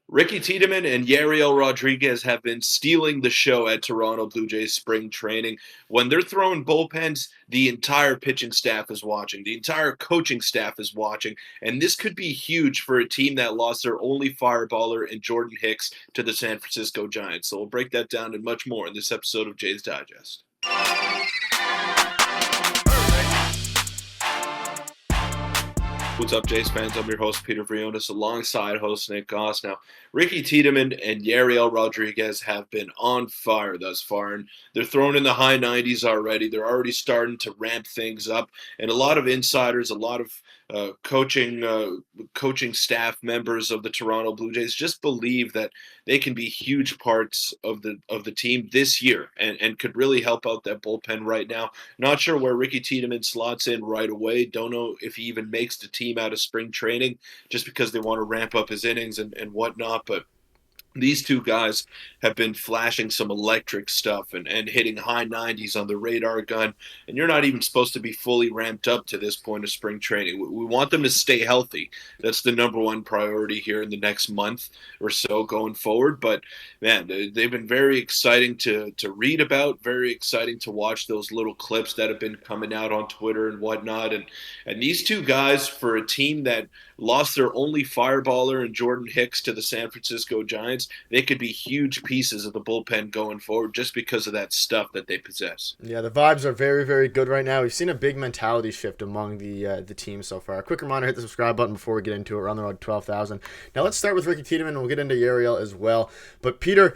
Ricky Tiedemann and Yariel Rodriguez have been stealing the show at Toronto Blue Jays spring training. When they're throwing bullpens, the entire pitching staff is watching. The entire coaching staff is watching. And this could be huge for a team that lost their only fireballer in Jordan Hicks to the San Francisco Giants. So we'll break that down and much more in this episode of Jays Digest. What's up, Jays fans? I'm your host, Peter Vryonis, alongside host Nick Gosse. Now, Ricky Tiedemann and Yariel Rodriguez have been on fire thus far, and they're throwing in the high 90s already. They're already starting to ramp things up, and a lot of insiders, a lot of coaching staff members of the Toronto Blue Jays just believe that they can be huge parts of the team this year and could really help out that bullpen right now. Not sure where Ricky Tiedemann slots in right away. Don't know if he even makes the team out of spring training just because they want to ramp up his innings and whatnot. But these two guys have been flashing some electric stuff and hitting high 90s on the radar gun. And you're not even supposed to be fully ramped up to this point of spring training. We want them to stay healthy. That's the number one priority here in the next month or so going forward. But, man, they've been very exciting to read about, very exciting to watch those little clips that have been coming out on Twitter and whatnot. And these two guys, for a team that lost their only fireballer in Jordan Hicks to the San Francisco Giants, they could be huge pieces of the bullpen going forward just because of that stuff that they possess. Yeah, the vibes are very, very good right now. We've seen a big mentality shift among the team so far. A quick reminder, hit the subscribe button before we get into it. We're on the road to 12,000. Now let's start with Ricky Tiedemann, and we'll get into Yariel as well. But Peter,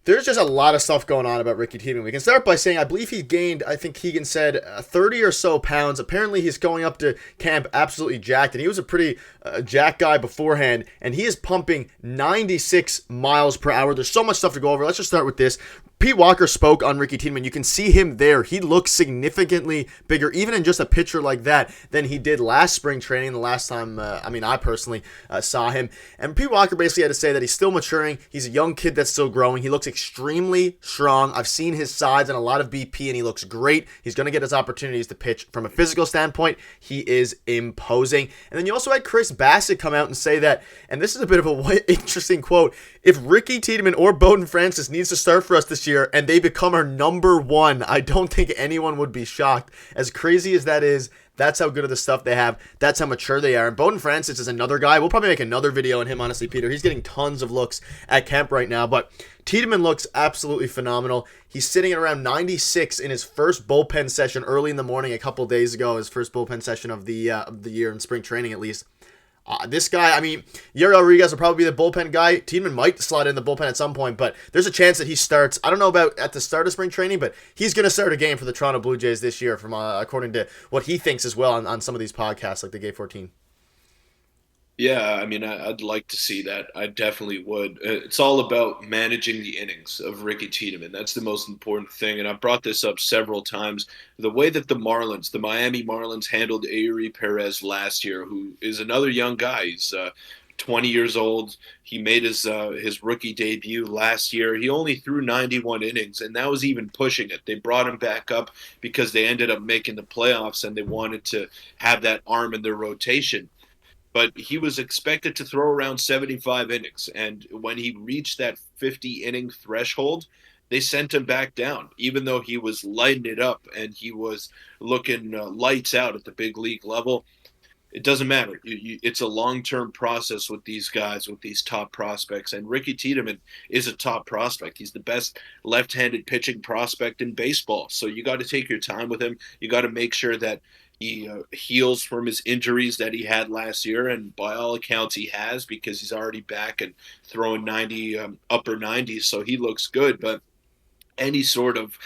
there's just a lot of stuff going on about Ricky Tiedemann. We can start by saying I believe he gained, I think Keegan said, 30 or so pounds. Apparently he's going up to camp absolutely jacked, and he was a pretty jacked guy beforehand, and he is pumping 96 miles per hour. There's so much stuff to go over. Let's just start with this. Pete Walker spoke on Ricky Tiedemann. You can see him there. He looks significantly bigger, even in just a picture like that, than he did last spring training, the last time, I personally saw him. And Pete Walker basically had to say that he's still maturing. He's a young kid that's still growing. He looks extremely strong. I've seen his sides and a lot of BP, and he looks great. He's going to get his opportunities to pitch. From a physical standpoint, he is imposing. And then you also had Chris Bassett come out and say that, and this is a bit of an interesting quote, if Ricky Tiedemann or Bowden Francis needs to start for us this year and they become our number one, I don't think anyone would be shocked. As crazy as that is, that's how good of the stuff they have. That's how mature they are. And Bowden Francis is another guy. We'll probably make another video on him, honestly, Peter. He's getting tons of looks at camp right now. But Tiedemann looks absolutely phenomenal. He's sitting at around 96 in his first bullpen session early in the morning a couple days ago, his first bullpen session of the year in spring training at least. This guy, Yariel Rodriguez will probably be the bullpen guy. Tiedemann might slot in the bullpen at some point, but there's a chance that he starts. I don't know about at the start of spring training, but he's going to start a game for the Toronto Blue Jays this year, from according to what he thinks as well on some of these podcasts, like the Gay 14. Yeah, I'd like to see that. I definitely would. It's all about managing the innings of Ricky Tiedemann. That's the most important thing, and I've brought this up several times. The way that the Miami Marlins, handled Eury Perez last year, who is another young guy. He's 20 years old. He made his rookie debut last year. He only threw 91 innings, and that was even pushing it. They brought him back up because they ended up making the playoffs, and they wanted to have that arm in their rotation. But he was expected to throw around 75 innings. And when he reached that 50-inning threshold, they sent him back down, even though he was lighting it up and he was looking lights out at the big league level. It doesn't matter. It's a long-term process with these guys, with these top prospects. And Ricky Tiedemann is a top prospect. He's the best left-handed pitching prospect in baseball. So you got to take your time with him. You got to make sure that he heals from his injuries that he had last year, and by all accounts he has, because he's already back and throwing 90, upper 90s, so he looks good. But any sort of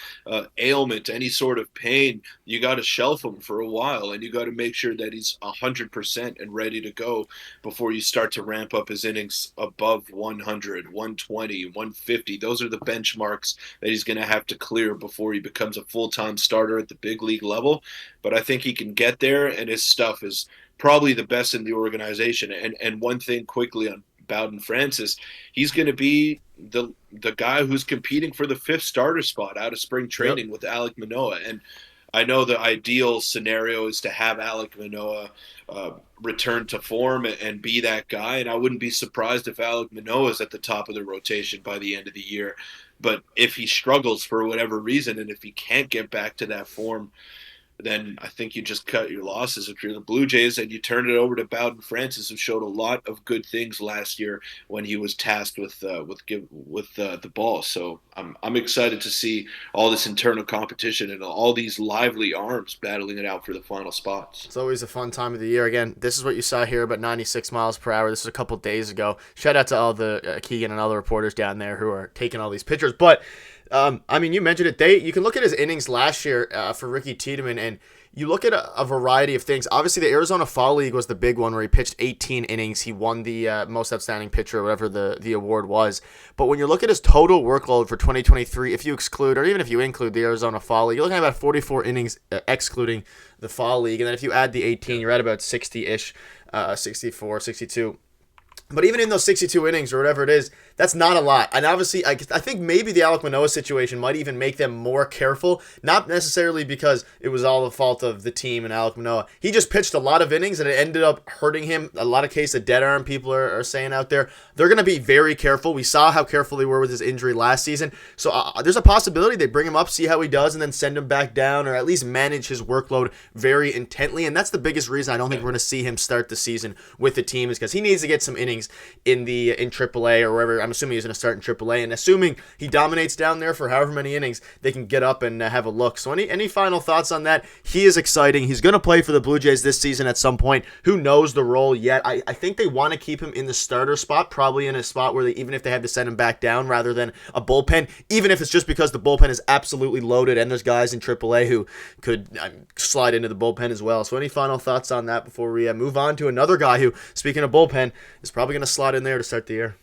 ailment, any sort of pain, you got to shelf him for a while, and you got to make sure that he's 100% and ready to go before you start to ramp up his innings above 100, 120, 150. Those are the benchmarks that he's going to have to clear before he becomes a full-time starter at the big league level. But I think he can get there, and his stuff is probably the best in the organization. And one thing quickly on Bowden Francis, he's going to be the guy who's competing for the fifth starter spot out of spring training with Alek Manoah. And I know the ideal scenario is to have Alek Manoah uh, return to form and be that guy. And I wouldn't be surprised if Alek Manoah is at the top of the rotation by the end of the year. But if he struggles for whatever reason, and if he can't get back to that form, then I think you just cut your losses if you're the Blue Jays and you turn it over to Bowden Francis, who showed a lot of good things last year when he was tasked with the ball. So I'm excited to see all this internal competition and all these lively arms battling it out for the final spots. It's always a fun time of the year. Again, this is what you saw here, about 96 miles per hour. This was a couple days ago. Shout out to all the Keegan and other reporters down there who are taking all these pictures. But I mean, you mentioned it. You can look at his innings last year for Ricky Tiedemann, and you look at a variety of things. Obviously, the Arizona Fall League was the big one where he pitched 18 innings. He won the most outstanding pitcher, or whatever the award was. But when you look at his total workload for 2023, if you exclude, or even if you include the Arizona Fall League, you're looking at about 44 innings, excluding the Fall League. And then if you add the 18, you're at about 60-ish, 64, 62. But even in those 62 innings or whatever it is, that's not a lot. And obviously, I think maybe the Alek Manoah situation might even make them more careful. Not necessarily because it was all the fault of the team and Alek Manoah. He just pitched a lot of innings and it ended up hurting him. A lot of cases of dead arm, people are saying out there. They're going to be very careful. We saw how careful they were with his injury last season. So there's a possibility they bring him up, see how he does, and then send him back down, or at least manage his workload very intently. And that's the biggest reason I don't think we're going to see him start the season with the team, is because he needs to get some innings in AAA or wherever. I'm assuming he's going to start in AAA, and assuming he dominates down there for however many innings, they can get up and have a look. So any final thoughts on that? He is exciting. He's going to play for the Blue Jays this season at some point. Who knows the role yet? I think they want to keep him in the starter spot, probably in a spot where even if they have to send him back down rather than a bullpen, even if it's just because the bullpen is absolutely loaded and there's guys in AAA who could slide into the bullpen as well. So any final thoughts on that before we move on to another guy who, speaking of bullpen, is probably going to slot in there to start the year?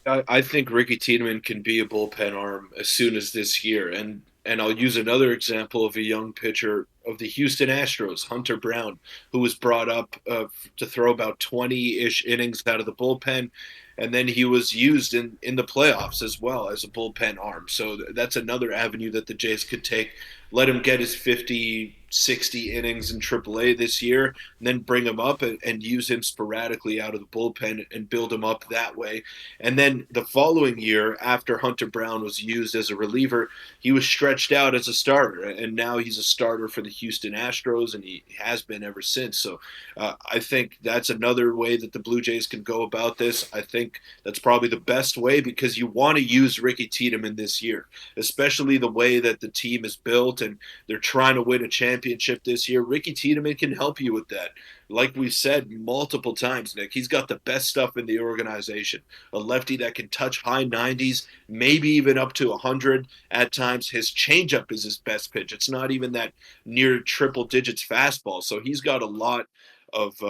I think Ricky Tiedemann can be a bullpen arm as soon as this year, and I'll use another example of a young pitcher of the Houston Astros, Hunter Brown, who was brought up to throw about 20-ish innings out of the bullpen, and then he was used in the playoffs as well as a bullpen arm. So that's another avenue that the Jays could take. Let him get his 50, 60 innings in AAA this year, and then bring him up and use him sporadically out of the bullpen and build him up that way. And then the following year, after Hunter Brown was used as a reliever, he was stretched out as a starter, and now he's a starter for the Houston Astros, and he has been ever since. So I think that's another way that the Blue Jays can go about this. I think that's probably the best way, because you want to use Ricky Tiedemann this year, especially the way that the team is built and they're trying to win a championship this year. Ricky Tiedemann can help you with that. Like we've said multiple times, Nick, he's got the best stuff in the organization. A lefty that can touch high 90s, maybe even up to 100 at times. His changeup is his best pitch. It's not even that near triple digits fastball. So he's got a lot of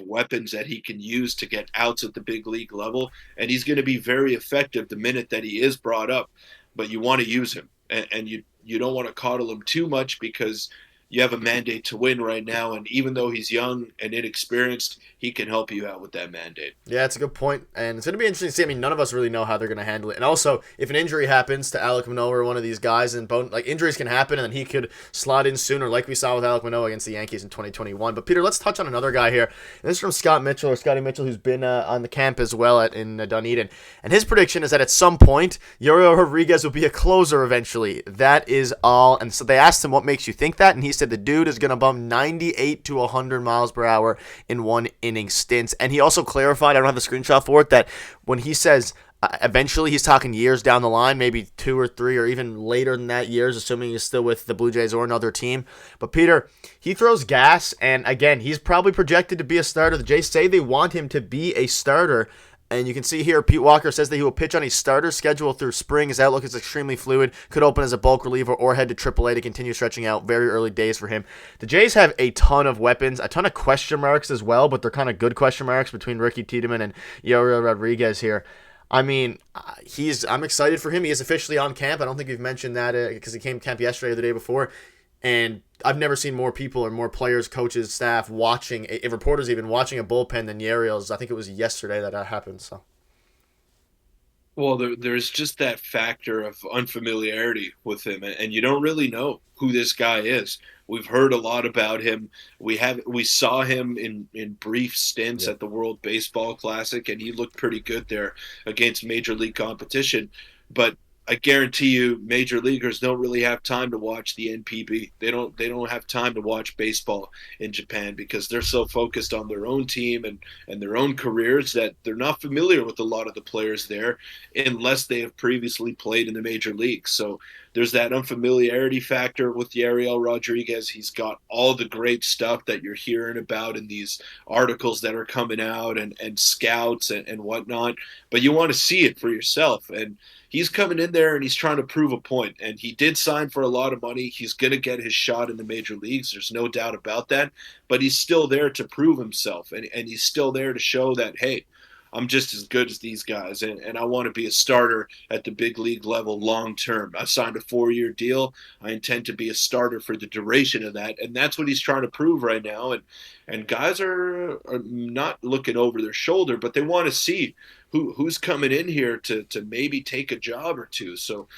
weapons that he can use to get outs at the big league level, and he's going to be very effective the minute that he is brought up. But you want to use him, and you don't want to coddle him too much, because you have a mandate to win right now, and even though he's young and inexperienced, he can help you out with that mandate. Yeah, it's a good point, and it's going to be interesting to see. I mean, none of us really know how they're going to handle it. And also, if an injury happens to Alek Manoah or one of these guys, and injuries can happen, and then he could slot in sooner, like we saw with Alek Manoah against the Yankees in 2021. But Peter, let's touch on another guy here. And this is from Scotty Mitchell, who's been on the camp as well in Dunedin. And his prediction is that at some point, Yariel Rodriguez will be a closer eventually. That is all. And so they asked him, what makes you think that? And he said the dude is going to bump 98 to 100 miles per hour in one inning stints. And he also clarified, I don't have the screenshot for it, that when he says eventually, he's talking years down the line, maybe 2 or 3 or even later than that years, assuming he's still with the Blue Jays or another team. But Peter, he throws gas, and again, he's probably projected to be a starter. The Jays say they want him to be a starter. And you can see here, Pete Walker says that he will pitch on a starter schedule through spring. His outlook is extremely fluid. Could open as a bulk reliever or head to AAA to continue stretching out. Very early days for him. The Jays have a ton of weapons, a ton of question marks as well, but they're kind of good question marks between Ricky Tiedemann and Yariel Rodriguez here. I mean, I'm excited for him. He is officially on camp. I don't think we've mentioned that because he came to camp yesterday or the day before. And I've never seen more people or more players, coaches, staff watching, reporters even watching a bullpen than Yariel's. I think it was yesterday that happened. So Well, there's just that factor of unfamiliarity with him, and you don't really know who this guy is. We've heard a lot about him. We saw him in brief stints Yep. at the World Baseball Classic, and he looked pretty good there against major league competition. But I guarantee you, major leaguers don't really have time to watch the NPB. They don't have time to watch baseball in Japan because they're so focused on their own team and their own careers that they're not familiar with a lot of the players there unless they have previously played in the major leagues. So there's that unfamiliarity factor with Yariel Rodriguez. He's got all the great stuff that you're hearing about in these articles that are coming out and scouts and whatnot, but you want to see it for yourself. And he's coming in there and he's trying to prove a point. And he did sign for a lot of money. He's going to get his shot in the major leagues. There's no doubt about that. But he's still there to prove himself. And he's still there to show that, hey, I'm just as good as these guys, and I want to be a starter at the big league level long term. I signed a 4-year deal. I intend to be a starter for the duration of that, and that's what he's trying to prove right now. And guys are not looking over their shoulder, but they want to see who's coming in here to maybe take a job or two. So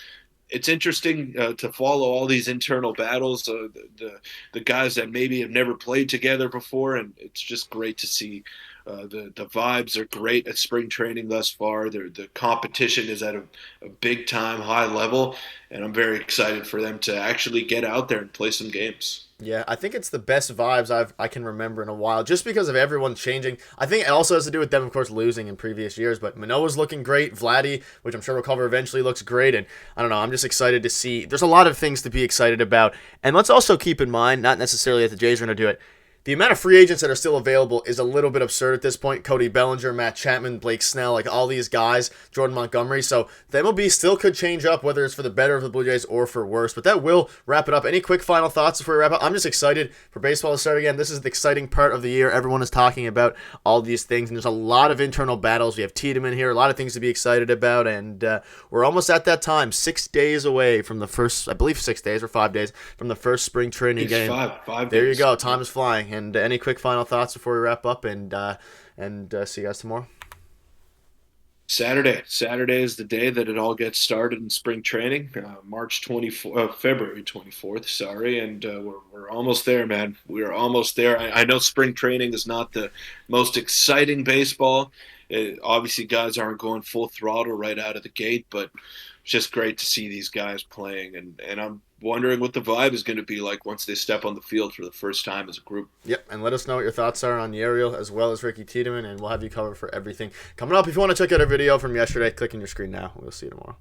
it's interesting to follow all these internal battles, the guys that maybe have never played together before, and it's just great to see. The vibes are great at spring training thus far. The competition is at a big time high level, and I'm very excited for them to actually get out there and play some games. Yeah, I think it's the best vibes I can remember in a while, just because of everyone changing. I think it also has to do with them, of course, losing in previous years. But Manoa's looking great. Vladdy, which I'm sure we'll cover eventually, looks great. And I don't know, I'm just excited to see. There's a lot of things to be excited about. And let's also keep in mind, not necessarily that the Jays are going to do it. The amount of free agents that are still available is a little bit absurd at this point. Cody Bellinger, Matt Chapman, Blake Snell, like all these guys, Jordan Montgomery. So the MLB still could change up, whether it's for the better of the Blue Jays or for worse. But that will wrap it up. Any quick final thoughts before we wrap up? I'm just excited for baseball to start again. This is the exciting part of the year. Everyone is talking about all these things, and there's a lot of internal battles. We have Tiedemann here, a lot of things to be excited about, and we're almost at that time. 6 days away from the first, I believe 6 days or 5 days from the first spring training It's game. five There you days. go. Time is flying. And any quick final thoughts before we wrap up and see you guys tomorrow? Saturday is the day that it all gets started in spring training, February 24th, sorry, and we're almost there, man. We're almost there. I know spring training is not the most exciting baseball. Obviously, guys aren't going full throttle right out of the gate, but it's just great to see these guys playing, and I'm wondering what the vibe is going to be like once they step on the field for the first time as a group. Yep, and let us know what your thoughts are on Yariel as well as Ricky Tiedemann, and we'll have you covered for everything. Coming up, if you want to check out our video from yesterday, click on your screen now. We'll see you tomorrow.